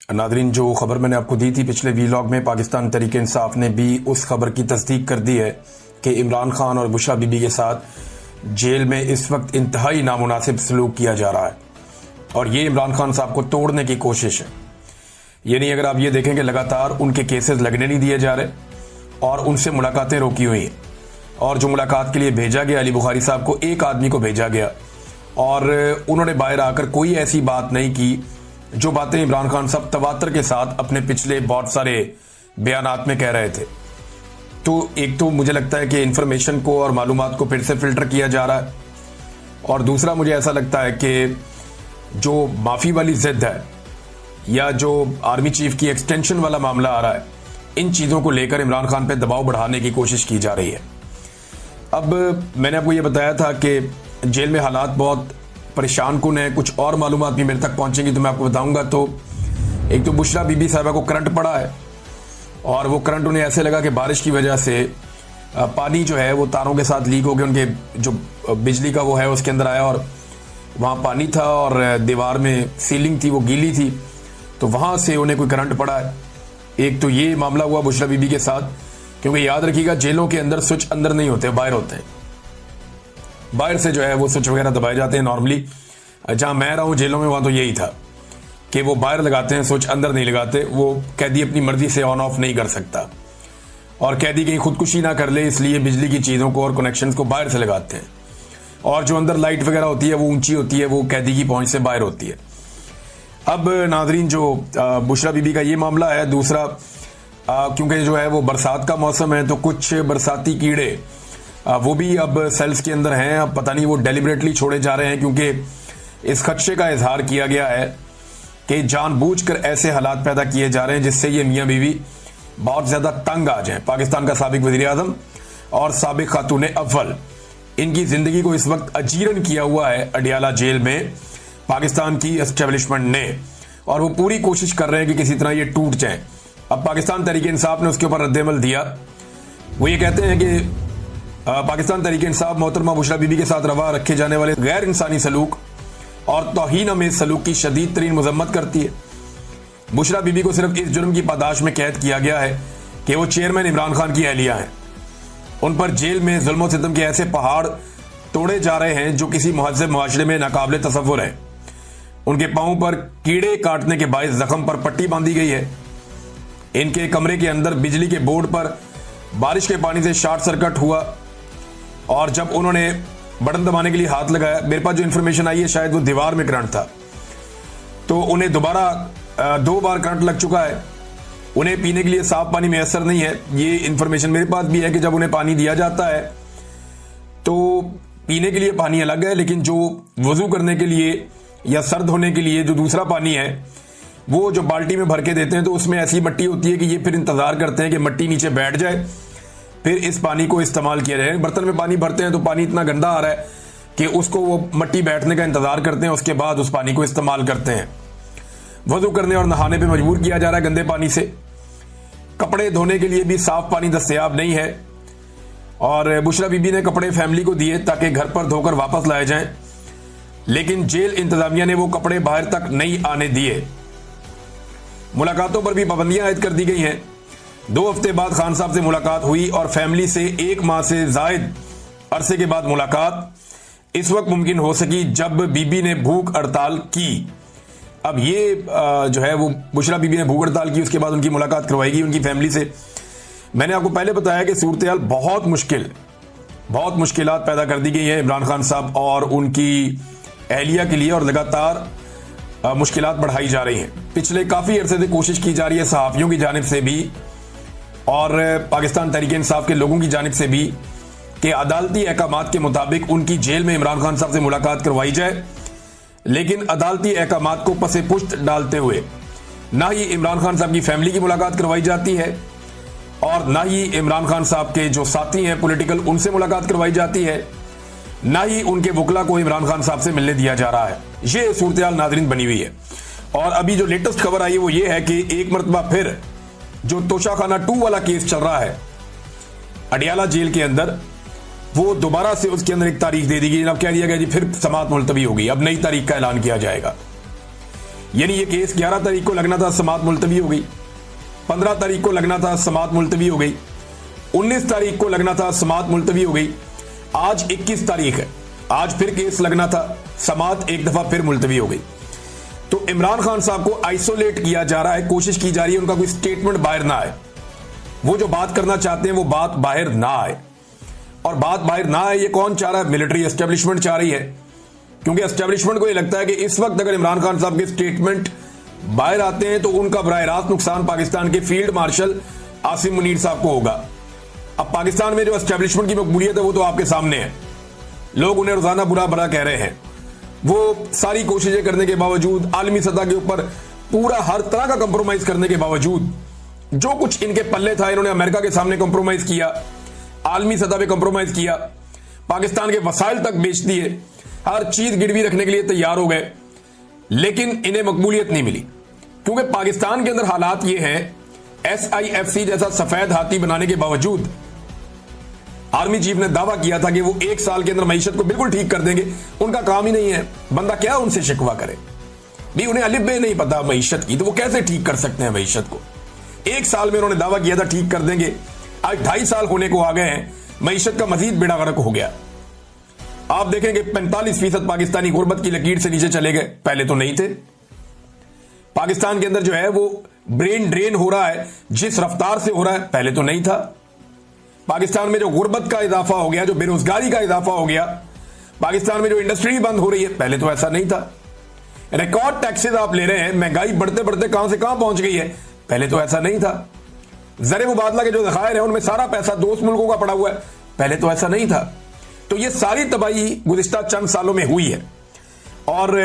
Nadreen, जो खबर मैंने आपको दी थी पिछले वीलॉग में, पाकिस्तान तहरीक इंसाफ ने भी उस खबर की तस्दीक कर दी है कि इमरान खान और बुशरा बीबी के साथ जेल में इस वक्त इंतहाई नामुनासिब सलूक किया जा रहा है और ये इमरान खान साहब को तोड़ने की कोशिश है। यानी अगर आप ये देखें कि लगातार उनके केसेस लगने नहीं दिए जा रहे और उनसे मुलाकातें रोकी हुई हैं, और जो मुलाकात के लिए भेजा गया अली बुखारी साहब को, एक आदमी को भेजा गया और उन्होंने बाहर आकर कोई ऐसी बात नहीं की जो बातें इमरान खान साहब तवातर के साथ अपने पिछले बहुत सारे बयानात में कह रहे थे। तो एक तो मुझे लगता है कि इंफॉर्मेशन को और मालूमात को फिर से फिल्टर किया जा रहा है, और दूसरा मुझे ऐसा लगता है कि जो माफ़ी वाली जिद है या जो आर्मी चीफ की एक्सटेंशन वाला मामला आ रहा है, इन चीज़ों को लेकर इमरान खान पे दबाव बढ़ाने की कोशिश की जा रही है। अब मैंने आपको ये बताया था कि जेल में हालात बहुत परेशान कुन है, कुछ और मालूमात भी मेरे तक पहुंचेंगी तो मैं आपको बताऊंगा। तो एक तो बुशरा बीबी साहिबा को करंट पड़ा है और वो करंट उन्हें ऐसे लगा कि बारिश की वजह से पानी जो है वो तारों के साथ लीक हो गया, उनके जो बिजली का वो है उसके अंदर आया और वहाँ पानी था और दीवार में सीलिंग थी वो गीली थी, तो वहाँ से उन्हें कोई करंट पड़ा है। एक तो ये मामला हुआ बुशरा बीबी के साथ, क्योंकि याद रखिएगा जेलों के अंदर स्विच अंदर नहीं होते, बाहर होते हैं। बाहर से जो है वो स्विच वगैरह दबाए जाते हैं। नॉर्मली जहां मैं रहा हूं जेलों में, वहां तो यही था कि वो बाहर लगाते हैं, स्विच अंदर नहीं लगाते। वो कैदी अपनी मर्जी से ऑन ऑफ नहीं कर सकता और कैदी कहीं खुदकुशी ना कर ले, इसलिए बिजली की चीज़ों को और कनेक्शंस को बाहर से लगाते हैं। और जो अंदर लाइट वगैरह होती है वो ऊंची होती है, वो कैदी की पहुंच से बाहर होती है। अब नाजरीन, जो बुशरा बीबी का ये मामला है, दूसरा क्योंकि जो है वो बरसात का मौसम है तो कुछ बरसाती कीड़े वो भी अब सेल्स के अंदर हैं। अब पता नहीं वो डेलिबरेटली छोड़े जा रहे हैं, क्योंकि इस खदशे का इजहार किया गया है कि जानबूझकर ऐसे हालात पैदा किए जा रहे हैं जिससे ये मियाँ बीवी बहुत ज़्यादा तंग आ जाएं। पाकिस्तान का साबिक वज़ीर आज़म और साबिक खातून अव्वल, इनकी ज़िंदगी को इस वक्त अजीरन किया हुआ है अडियाला जेल में पाकिस्तान की एस्टेब्लिशमेंट ने, और वो पूरी कोशिश कर रहे हैं कि किसी तरह ये टूट जाए। अब पाकिस्तान तहरीक इंसाफ ने उसके ऊपर रद्द-ए-अमल दिया। वो ये कहते हैं कि पाकिस्तान तहरीक इंसाफ मोहतरमा बुशरा बीबी के साथ रवा रखे जाने वाले गैर इंसानी सलूक और तौहीन अमेज़ सलूक की शदीद तरीन मजम्मत करती है। बुशरा बीबी को सिर्फ इस जुर्म की पादाश में कैद किया गया है कि वो चेयरमैन इमरान खान की अहलिया हैं। उन पर जेल में जुल्म सितम के ऐसे पहाड़ तोड़े जा रहे हैं जो किसी महज़ब मुआशरे में नाकाबिले तसव्वुर है। उनके पाँव पर कीड़े काटने के बायस जख्म पर पट्टी बांधी गई है। इनके कमरे के अंदर बिजली के बोर्ड पर बारिश के पानी से शॉर्ट सर्किट हुआ और जब उन्होंने बटन दबाने के लिए हाथ लगाया, मेरे पास जो इन्फॉर्मेशन आई है शायद वो दीवार में करंट था, तो उन्हें दोबारा 2 बार करंट लग चुका है। उन्हें पीने के लिए साफ पानी मैसर नहीं है। ये इन्फॉर्मेशन मेरे पास भी है कि जब उन्हें पानी दिया जाता है तो पीने के लिए पानी अलग है, लेकिन जो वजू करने के लिए या सर धोने के लिए जो दूसरा पानी है वो जो बाल्टी में भर के देते हैं, तो उसमें ऐसी मट्टी होती है कि ये फिर इंतजार करते हैं कि मट्टी नीचे बैठ जाए, फिर इस पानी को इस्तेमाल किया जाए। बर्तन में पानी भरते हैं तो पानी इतना गंदा आ रहा है कि उसको वो मट्टी बैठने का इंतजार करते हैं, उसके बाद उस पानी को इस्तेमाल करते हैं। वजू करने और नहाने पे मजबूर किया जा रहा है गंदे पानी से। कपड़े धोने के लिए भी साफ पानी दस्तयाब नहीं है और बुशरा बीबी ने कपड़े फैमिली को दिए ताकि घर पर धोकर वापस लाए जाएं, लेकिन जेल इंतजामिया ने वो कपड़े बाहर तक नहीं आने दिए। मुलाकातों पर भी पाबंदियां आयद कर दी गई हैं। 2 हफ्ते बाद खान साहब से मुलाकात हुई और फैमिली से 1 माह से जायद अरसे के बाद मुलाकात इस वक्त मुमकिन हो सकी जब बीबी ने भूख हड़ताल की। अब ये जो है वो बुशरा बीबी ने भूख हड़ताल की, उसके बाद उनकी मुलाकात करवाएगी उनकी फैमिली से। मैंने आपको पहले बताया कि सूरत हाल बहुत मुश्किलात पैदा कर दी गई है इमरान खान साहब और उनकी अहलिया के लिए, और लगातार मुश्किलात बढ़ाई जा रही हैं। पिछले काफ़ी अरसे से कोशिश की जा रही है सहाफ़ियों की जानिब से भी और पाकिस्तान तहरीक इंसाफ के लोगों की जानिब से भी कि अदालती अहकामात के मुताबिक उनकी जेल में इमरान खान साहब से मुलाकात करवाई जाए, लेकिन अदालती अहकामात को पसे पुश्त डालते हुए ना ही इमरान खान साहब की फैमिली की मुलाकात करवाई जाती है और ना ही इमरान खान साहब के जो साथी हैं पॉलिटिकल, उनसे मुलाकात करवाई जाती है, ना ही उनके वकला को इमरान खान साहब से मिलने दिया जा रहा है। ये सूरत हाल नाज़रीन बनी हुई है। और अभी जो लेटेस्ट खबर आई है वो ये है कि एक मरतबा फिर जो तोशाखाना 2 वाला केस चल रहा है अडियाला जेल के अंदर, वो दोबारा से उसके अंदर एक तारीख दे दी गई। अब कह दिया गया जी फिर समाअत मुलतवी होगी, अब नई तारीख का ऐलान किया जाएगा। यानी ये केस 11 तारीख को लगना था, समाअत मुलतवी हो गई। 15 तारीख को लगना था, समाअत मुलतवी हो गई। 19 तारीख को लगना था, समाअत मुलतवी हो गई। आज 21 तारीख है, आज फिर केस लगना था, समाअत एक दफा फिर मुलतवी हो गई। तो इमरान खान साहब को आइसोलेट किया जा रहा है, कोशिश की जा रही है उनका कोई स्टेटमेंट बाहर ना आए, वो जो बात करना चाहते हैं वो बात बाहर ना आए। और बात बाहर ना आए ये कौन चाह रहा है? मिलिट्री एस्टेब्लिशमेंट चाह रही है, क्योंकि एस्टेब्लिशमेंट को ये लगता है कि इस वक्त अगर इमरान खान साहब के स्टेटमेंट बाहर आते हैं तो उनका बराह रास्त नुकसान पाकिस्तान के फील्ड मार्शल आसिम मुनीर साहब को होगा। अब पाकिस्तान में जो एस्टेब्लिशमेंट की मकबूलियत है वो तो आपके सामने है, लोग उन्हें रोजाना बुरा भला कह रहे हैं। वो सारी कोशिशें करने के बावजूद, आलमी सतह के ऊपर पूरा हर तरह का कंप्रोमाइज करने के बावजूद, जो कुछ इनके पल्ले था इन्होंने अमेरिका के सामने कंप्रोमाइज किया, आलमी सतह पे कंप्रोमाइज किया, पाकिस्तान के वसाइल तक बेच दिए, हर चीज गिरवी रखने के लिए तैयार हो गए, लेकिन इन्हें मकबूलियत नहीं मिली। क्योंकि पाकिस्तान के अंदर हालात ये हैं, SIFC जैसा सफेद हाथी बनाने के बावजूद आर्मी चीफ ने दावा किया था कि वो 1 साल के अंदर मईशत को बिल्कुल ठीक कर देंगे। उनका काम ही नहीं है, बंदा क्या उनसे शिकवा करे भी, उन्हें अलिफ बे नहीं पता मईशत की, तो वो कैसे ठीक कर सकते हैं मईशत को? 1 साल में उन्होंने दावा किया था ठीक कर देंगे, आज 2.5 साल होने को आ गए हैं, मईशत का मजीद बेड़ा गर्क हो गया। आप देखेंगे 45% पाकिस्तानी गुर्बत की लकीर से नीचे चले गए, पहले तो नहीं थे। पाकिस्तान के अंदर जो है वो ब्रेन ड्रेन हो रहा है, जिस रफ्तार से हो रहा है पहले तो नहीं था। पाकिस्तान में जो गुर्बत का इजाफा हो गया, जो बेरोजगारी का इजाफा हो गया, पाकिस्तान में जो इंडस्ट्री बंद हो रही है, पहले तो ऐसा नहीं था। रिकॉर्ड टैक्सेस आप ले रहे हैं, महंगाई बढ़ते बढ़ते कहां से कहां पहुंच गई है, पहले तो ऐसा नहीं था। ज़र मुबादला के जो ज़खायर है उनमें सारा पैसा दोस्त मुल्कों का पड़ा हुआ है, पहले तो ऐसा नहीं था। तो ये सारी तबाही गुज़िश्ता चंद सालों में हुई है और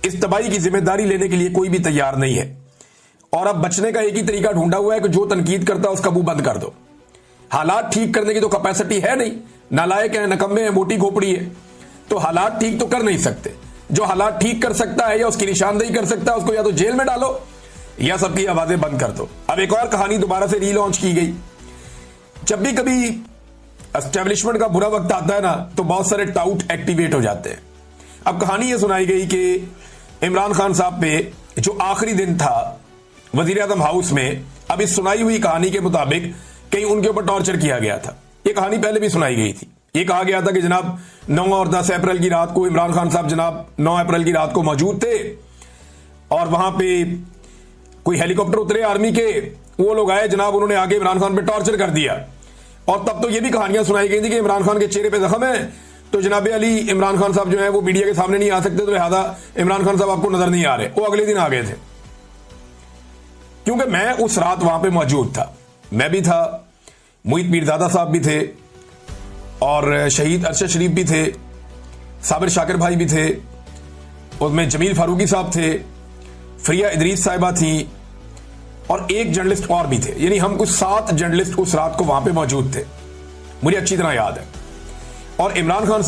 इस तबाही की जिम्मेदारी लेने के लिए कोई भी तैयार नहीं है। और अब बचने का एक ही तरीका ढूंढा हुआ है कि जो तनकीद करता है उसका मुंह बंद कर दो। हालात ठीक करने की तो कैपेसिटी है नहीं, नालायक है, नकम्मे है, मोटी खोपड़ी है, तो हालात ठीक तो कर नहीं सकते। जो हालात ठीक कर सकता है या उसकी निशानदेही कर सकता है उसको या तो जेल में डालो या सबकी आवाजें बंद कर दो। अब एक और कहानी दोबारा से रीलॉन्च की गई। जब भी कभी एस्टेब्लिशमेंट का बुरा वक्त आता है ना, तो बहुत सारे टाउट एक्टिवेट हो जाते हैं। अब कहानी यह सुनाई गई कि इमरान खान साहब पे जो आखिरी दिन था वजीर आजम हाउस में, अब इस सुनाई हुई कहानी के मुताबिक कहीं उनके ऊपर टॉर्चर किया गया था। यह कहानी पहले भी सुनाई गई थी। यह कहा गया था कि जनाब 9 और 10 अप्रैल की रात को इमरान खान साहब जनाब 9 अप्रैल की रात को मौजूद थे और वहां पे कोई हेलीकॉप्टर उतरे आर्मी के, वो लोग आए जनाब, उन्होंने आगे इमरान खान पे टॉर्चर कर दिया। और तब तो ये भी कहानियां सुनाई गई थी कि इमरान खान के चेहरे पे जख्म है, तो जनाब अली इमरान खान साहब जो है वो मीडिया के सामने नहीं आ सकते, तो लिहाजा इमरान खान साहब आपको नजर नहीं आ रहे। वो अगले दिन आ गए थे। क्योंकि मैं उस रात वहां पे मौजूद था, मैं भी था, मोहित मीरजादा साहब भी थे और शहीद अरशद शरीफ भी थे, साबिर शाकिर भाई भी थे, उसमें जमील फारूकी साहब थे, फरिया इदरीस साहिबा थी और एक जर्नलिस्ट और भी थे। यानी हम कुछ 7 जर्नलिस्ट उस रात को वहां पे मौजूद थे, मुझे अच्छी तरह याद है। और इमरान खान